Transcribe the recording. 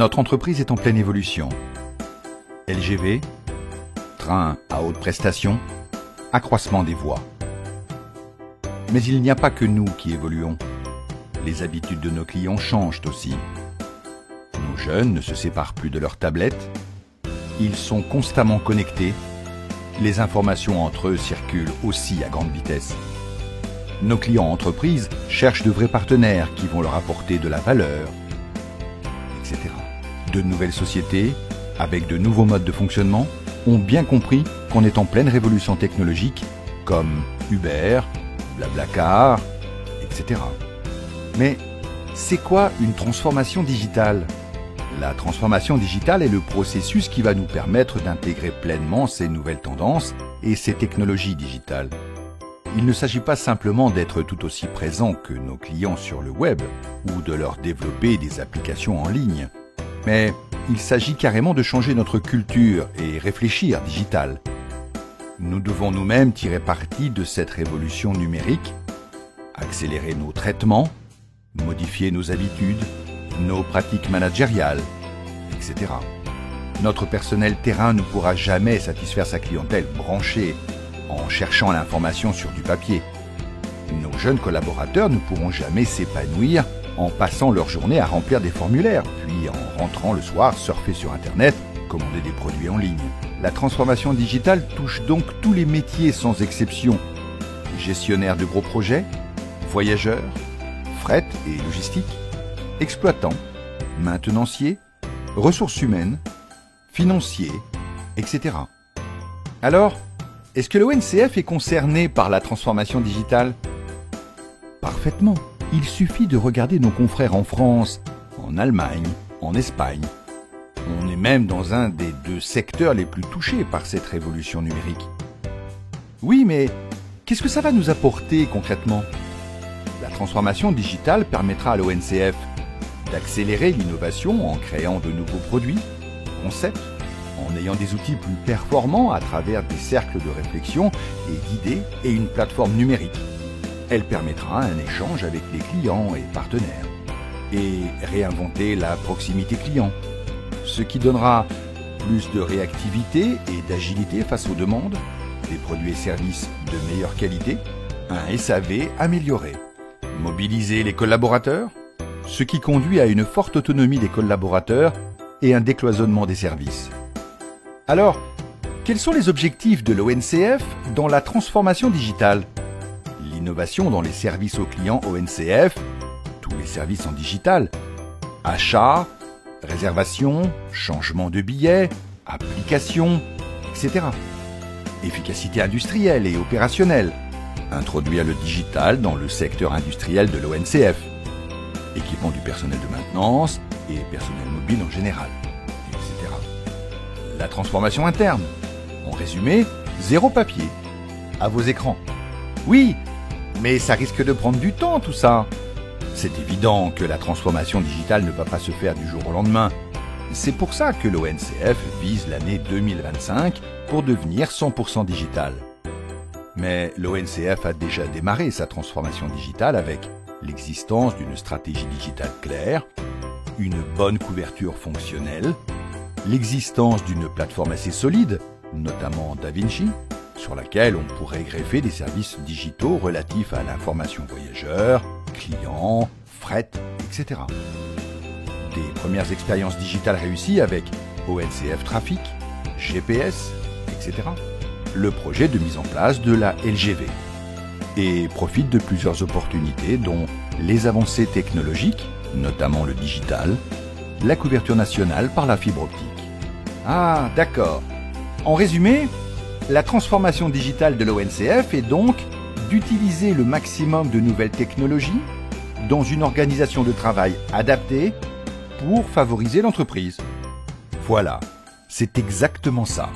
Notre entreprise est en pleine évolution. LGV, train à haute prestation, accroissement des voies. Mais il n'y a pas que nous qui évoluons. Les habitudes de nos clients changent aussi. Nos jeunes ne se séparent plus de leurs tablettes. Ils sont constamment connectés. Les informations entre eux circulent aussi à grande vitesse. Nos clients entreprises cherchent de vrais partenaires qui vont leur apporter de la valeur, etc. De nouvelles sociétés, avec de nouveaux modes de fonctionnement, ont bien compris qu'on est en pleine révolution technologique, comme Uber, Blablacar, etc. Mais c'est quoi une transformation digitale ? La transformation digitale est le processus qui va nous permettre d'intégrer pleinement ces nouvelles tendances et ces technologies digitales. Il ne s'agit pas simplement d'être tout aussi présent que nos clients sur le web ou de leur développer des applications en ligne, mais il s'agit carrément de changer notre culture et réfléchir digital. Nous devons nous-mêmes tirer parti de cette révolution numérique, accélérer nos traitements, modifier nos habitudes, nos pratiques managériales, etc. Notre personnel terrain ne pourra jamais satisfaire sa clientèle branchée en cherchant l'information sur du papier. Nos jeunes collaborateurs ne pourront jamais s'épanouir en passant leur journée à remplir des formulaires, puis en rentrant le soir surfer sur Internet, commander des produits en ligne. La transformation digitale touche donc tous les métiers sans exception. Gestionnaire de gros projets, voyageurs, fret et logistique, exploitants, maintenanciers, ressources humaines, financiers, etc. Alors, est-ce que l'ONCF est concerné par la transformation digitale ? Parfaitement. Il suffit de regarder nos confrères en France, en Allemagne, en Espagne. On est même dans un des deux secteurs les plus touchés par cette révolution numérique. Oui, mais qu'est-ce que ça va nous apporter concrètement ? La transformation digitale permettra à l'ONCF d'accélérer l'innovation en créant de nouveaux produits, concepts, en ayant des outils plus performants à travers des cercles de réflexion et d'idées et une plateforme numérique. Elle permettra un échange avec les clients et partenaires et réinventer la proximité client, ce qui donnera plus de réactivité et d'agilité face aux demandes, des produits et services de meilleure qualité, un SAV amélioré, mobiliser les collaborateurs, ce qui conduit à une forte autonomie des collaborateurs et un décloisonnement des services. Alors, quels sont les objectifs de l'ONCF dans la transformation digitale ? L'innovation dans les services aux clients ONCF, tous les services en digital, achat, réservation, changement de billets, application, etc. Efficacité industrielle et opérationnelle, introduire le digital dans le secteur industriel de l'ONCF, équipement du personnel de maintenance et personnel mobile en général, etc. La transformation interne, en résumé, zéro papier, à vos écrans. Oui, mais ça risque de prendre du temps tout ça. C'est évident que la transformation digitale ne va pas se faire du jour au lendemain. C'est pour ça que l'ONCF vise l'année 2025 pour devenir 100% digital. Mais l'ONCF a déjà démarré sa transformation digitale avec l'existence d'une stratégie digitale claire, une bonne couverture fonctionnelle, l'existence d'une plateforme assez solide, notamment DaVinci, sur laquelle on pourrait greffer des services digitaux relatifs à l'information voyageurs, clients, fret, etc. Des premières expériences digitales réussies avec ONCF Trafic, GPS, etc. Le projet de mise en place de la LGV. Et profite de plusieurs opportunités dont les avancées technologiques, notamment le digital, la couverture nationale par la fibre optique. Ah, d'accord. En résumé, la transformation digitale de l'ONCF est donc d'utiliser le maximum de nouvelles technologies dans une organisation de travail adaptée pour favoriser l'entreprise. Voilà, c'est exactement ça.